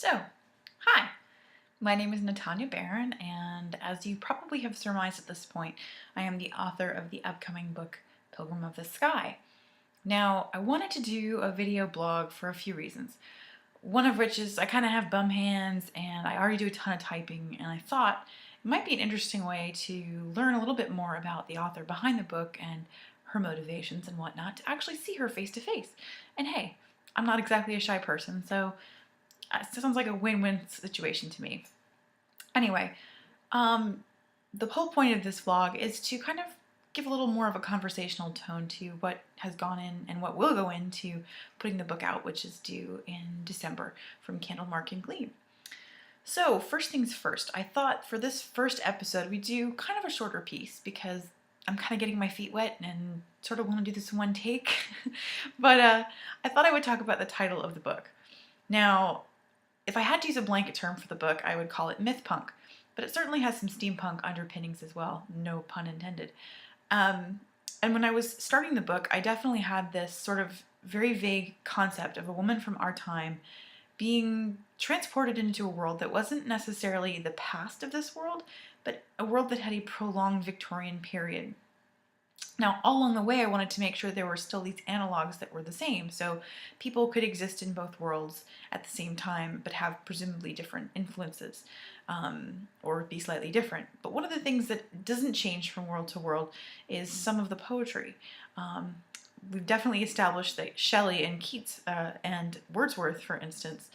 So, hi, my name is Natanya Barron, and as you probably have surmised at this point, I am the author of the upcoming book, Pilgrim of the Sky. Now, I wanted to do a video blog for a few reasons. One of which is I kind of have bum hands and I already do a ton of typing, and I thought it might be an interesting way to learn a little bit more about the author behind the book and her motivations and whatnot, to actually see her face to face. And hey, I'm not exactly a shy person, so it sounds like a win-win situation to me. Anyway, um, the whole point of this vlog is to kind of give a little more of a conversational tone to what has gone in and what will go into putting the book out, which is due in December from Candlemark and Gleam. So first things first, I thought for this first episode we'd do kind of a shorter piece because I'm kind of getting my feet wet and sort of want to do this in one take. But I thought I would talk about the title of the book. Now, if I had to use a blanket term for the book, I would call it myth punk, but it certainly has some steampunk underpinnings as well, no pun intended. And when I was starting the book, I definitely had this sort of very vague concept of a woman from our time being transported into a world that wasn't necessarily the past of this world, but a world that had a prolonged Victorian period. Now, all along the way, I wanted to make sure there were still these analogs that were the same, so people could exist in both worlds at the same time, but have presumably different influences, or be slightly different. But one of the things that doesn't change from world to world is some of the poetry. We've definitely established that Shelley and Keats and Wordsworth, for instance,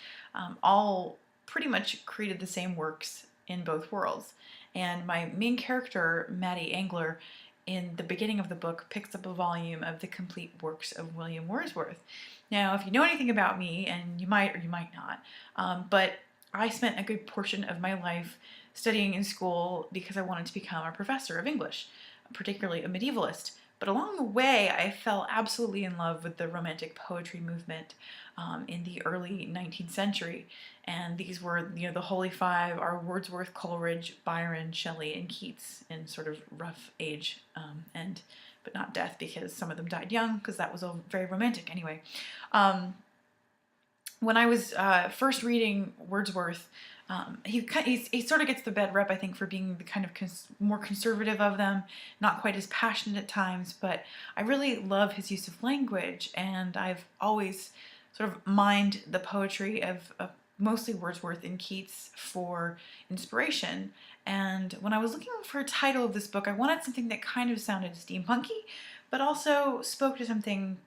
all pretty much created the same works in both worlds. And my main character, Maddie Angler, in the beginning of the book, picks up a volume of the complete works of William Wordsworth. Now, if you know anything about me, and you might or you might not, but I spent a good portion of my life studying in school because I wanted to become a professor of English, particularly a medievalist. But along the way, I fell absolutely in love with the Romantic poetry movement in the early 19th century. And these were, the Holy Five are Wordsworth, Coleridge, Byron, Shelley, and Keats in sort of rough age, but not death, because some of them died young, because that was all very romantic anyway. When I was first reading Wordsworth, he sort of gets the bad rep, I think, for being the kind of more conservative of them, not quite as passionate at times, but I really love his use of language, and I've always sort of mined the poetry of mostly Wordsworth and Keats for inspiration. And when I was looking for a title of this book, I wanted something that kind of sounded steampunky, but also spoke to something,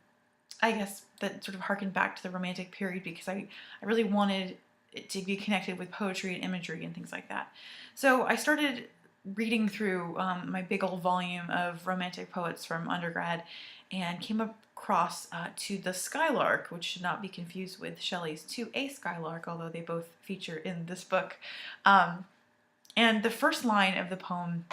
I guess, that sort of harkened back to the Romantic period, because I really wanted it to be connected with poetry and imagery and things like that. So I started reading through my big old volume of Romantic poets from undergrad and came across To the Skylark, which should not be confused with Shelley's To a Skylark, although they both feature in this book. And the first line of the poem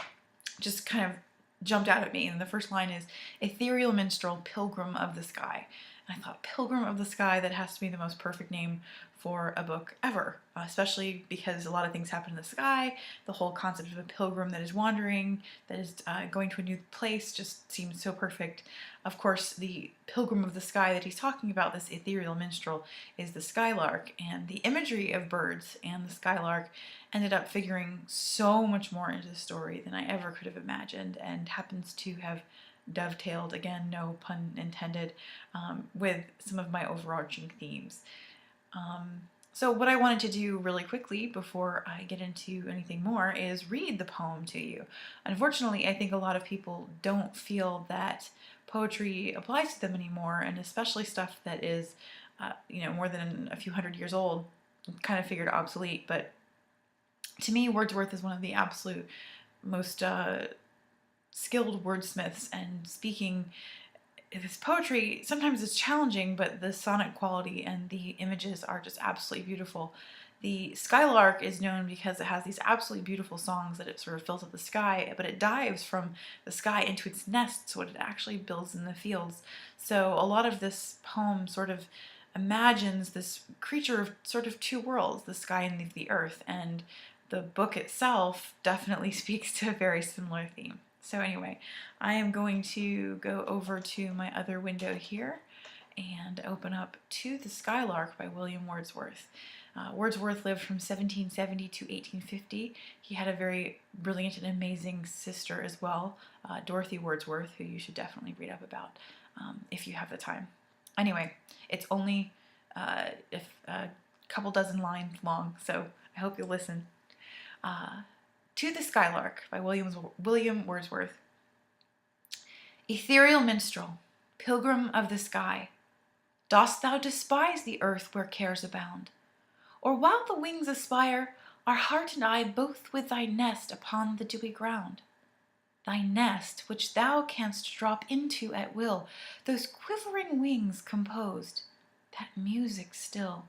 just kind of jumped out at me, and the first line is, "Ethereal minstrel, pilgrim of the sky." And I thought, Pilgrim of the Sky, that has to be the most perfect name for a book ever, especially because a lot of things happen in the sky. The whole concept of a pilgrim that is wandering, that is going to a new place, just seems so perfect. Of course, the pilgrim of the sky that he's talking about, this ethereal minstrel, is the skylark, and the imagery of birds and the skylark ended up figuring so much more into the story than I ever could have imagined, and happens to have dovetailed, again, no pun intended, with some of my overarching themes. So what I wanted to do really quickly before I get into anything more is read the poem to you. Unfortunately, I think a lot of people don't feel that poetry applies to them anymore, and especially stuff that is, more than a few hundred years old, kind of figured obsolete. But to me, Wordsworth is one of the absolute most skilled wordsmiths, and speaking his poetry sometimes is challenging, but the sonic quality and the images are just absolutely beautiful. The skylark is known because it has these absolutely beautiful songs that it sort of fills up the sky, but it dives from the sky into its nest, so it actually builds in the fields. So a lot of this poem sort of imagines this creature of sort of two worlds, the sky and the earth, and the book itself definitely speaks to a very similar theme. So anyway, I am going to go over to my other window here and open up To the Skylark by William Wordsworth. Wordsworth lived from 1770 to 1850. He had a very brilliant and amazing sister as well, Dorothy Wordsworth, who you should definitely read up about if you have the time. Anyway, it's only a couple dozen lines long, so I hope you'll listen. To the Skylark by William Wordsworth. Ethereal minstrel, pilgrim of the sky, dost thou despise the earth where cares abound? Or while the wings aspire, are heart and eye both with thy nest upon the dewy ground? Thy nest, which thou canst drop into at will, those quivering wings composed, that music still.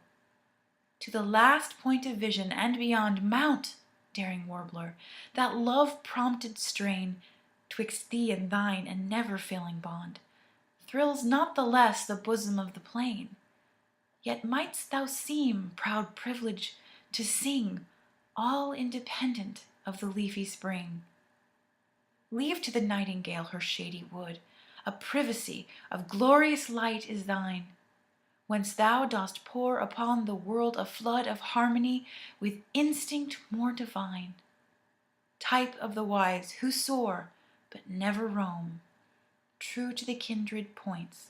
To the last point of vision and beyond, mount, daring warbler, that love-prompted strain, twixt thee and thine a never-failing bond, thrills not the less the bosom of the plain. Yet mightst thou seem, proud privilege, to sing, all independent of the leafy spring. Leave to the nightingale her shady wood, a privacy of glorious light is thine, whence thou dost pour upon the world a flood of harmony with instinct more divine. Type of the wise who soar but never roam, true to the kindred points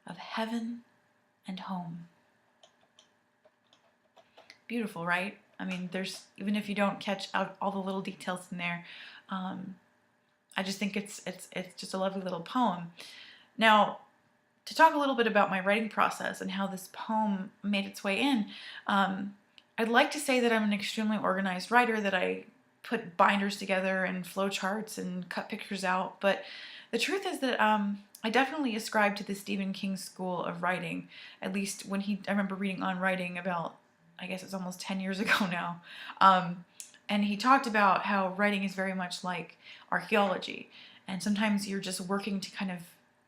of heaven and home. Beautiful, right? I mean, there's, even if you don't catch out all the little details in there, I just think it's just a lovely little poem. Now, to talk a little bit about my writing process and how this poem made its way in, I'd like to say that I'm an extremely organized writer, that I put binders together and flowcharts and cut pictures out, but the truth is that I definitely ascribe to the Stephen King school of writing, at least when I remember reading On Writing about, I guess it's almost 10 years ago now, and he talked about how writing is very much like archaeology, and sometimes you're just working to kind of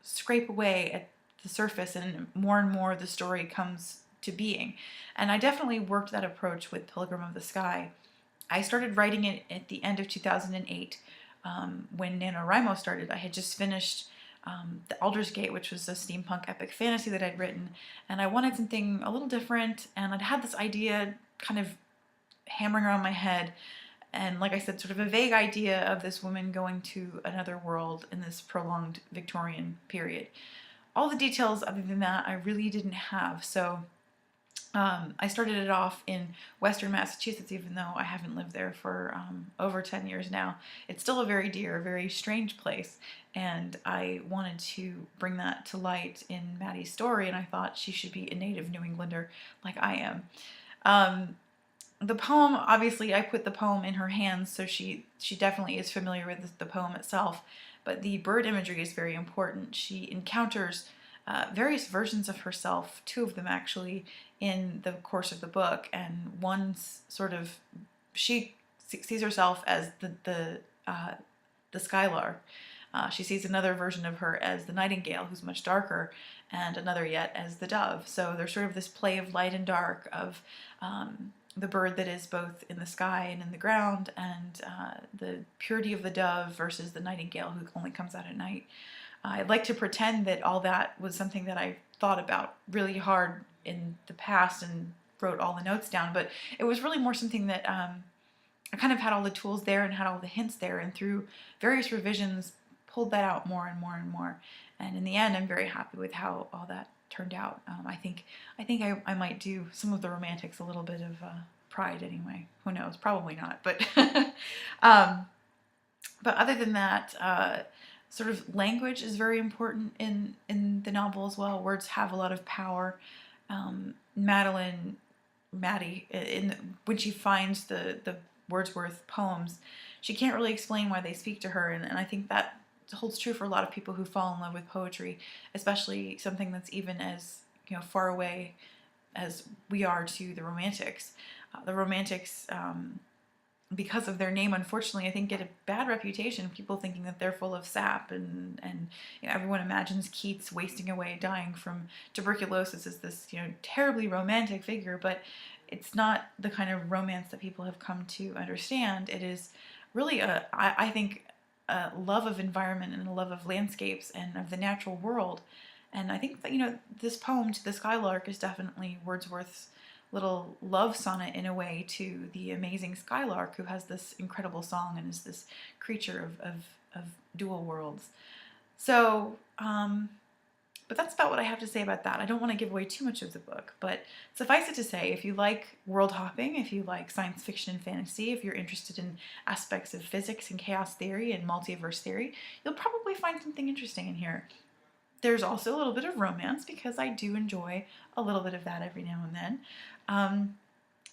scrape away at the surface, and more the story comes to being. And I definitely worked that approach with Pilgrim of the Sky. I started writing it at the end of 2008 when NaNoWriMo started. I had just finished The Alder's Gate, which was a steampunk epic fantasy that I'd written, and I wanted something a little different, and I'd had this idea kind of hammering around my head, and like I said, sort of a vague idea of this woman going to another world in this prolonged Victorian period. All the details other than that I really didn't have, so I started it off in Western Massachusetts, even though I haven't lived there for over 10 years now. It's still a very dear, very strange place, and I wanted to bring that to light in Maddie's story, and I thought she should be a native New Englander like I am. The poem, obviously, I put the poem in her hands, so she definitely is familiar with the poem itself, but the bird imagery is very important. She encounters various versions of herself, two of them actually, in the course of the book, and one's sort of, she sees herself as the skylark. She sees another version of her as the nightingale, who's much darker, and another yet as the dove. So there's sort of this play of light and dark, of the bird that is both in the sky and in the ground, and the purity of the dove versus the nightingale who only comes out at night. I'd like to pretend that all that was something that I thought about really hard in the past and wrote all the notes down, but it was really more something that I kind of had all the tools there and had all the hints there, and through various revisions pulled that out more and more and more. And in the end, I'm very happy with how all that turned out. I think I might do some of the romantics a little bit of pride anyway. Who knows? Probably not. But but other than that, sort of language is very important in the novel as well. Words have a lot of power. Maddie, when she finds the Wordsworth poems, she can't really explain why they speak to her, and I think that holds true for a lot of people who fall in love with poetry, especially something that's even as far away as we are to the Romantics. The Romantics, because of their name, unfortunately, I think get a bad reputation. People thinking that they're full of sap, and everyone imagines Keats wasting away, dying from tuberculosis as this terribly romantic figure, but it's not the kind of romance that people have come to understand. It is really I think a love of environment and a love of landscapes and of the natural world, And I think that, this poem to the Skylark is definitely Wordsworth's little love sonnet in a way to the amazing Skylark, who has this incredible song and is this creature of dual worlds. So, but that's about what I have to say about that. I don't want to give away too much of the book, but suffice it to say, if you like world hopping, if you like science fiction and fantasy, if you're interested in aspects of physics and chaos theory and multiverse theory, you'll probably find something interesting in here. There's also a little bit of romance because I do enjoy a little bit of that every now and then.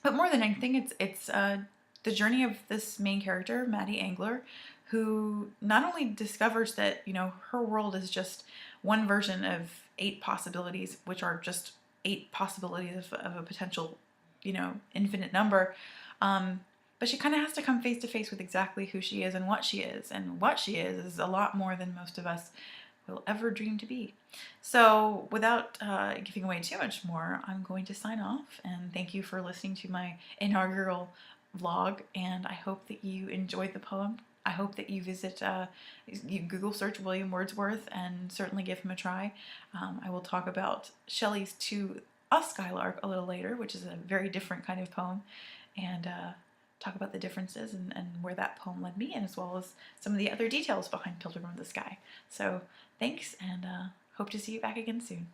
But more than anything, it's the journey of this main character, Maddie Angler, who not only discovers that her world is just one version of 8 possibilities, which are just 8 possibilities of a potential, infinite number. But she kind of has to come face to face with exactly who she is and what she is. And what she is a lot more than most of us will ever dream to be. So without giving away too much more, I'm going to sign off and thank you for listening to my inaugural vlog, and I hope that you enjoyed the poem. I hope that you visit, you Google search William Wordsworth and certainly give him a try. I will talk about Shelley's To a Skylark a little later, which is a very different kind of poem, and talk about the differences and where that poem led me, and as well as some of the other details behind Pilgrim of the Sky. So thanks, and hope to see you back again soon.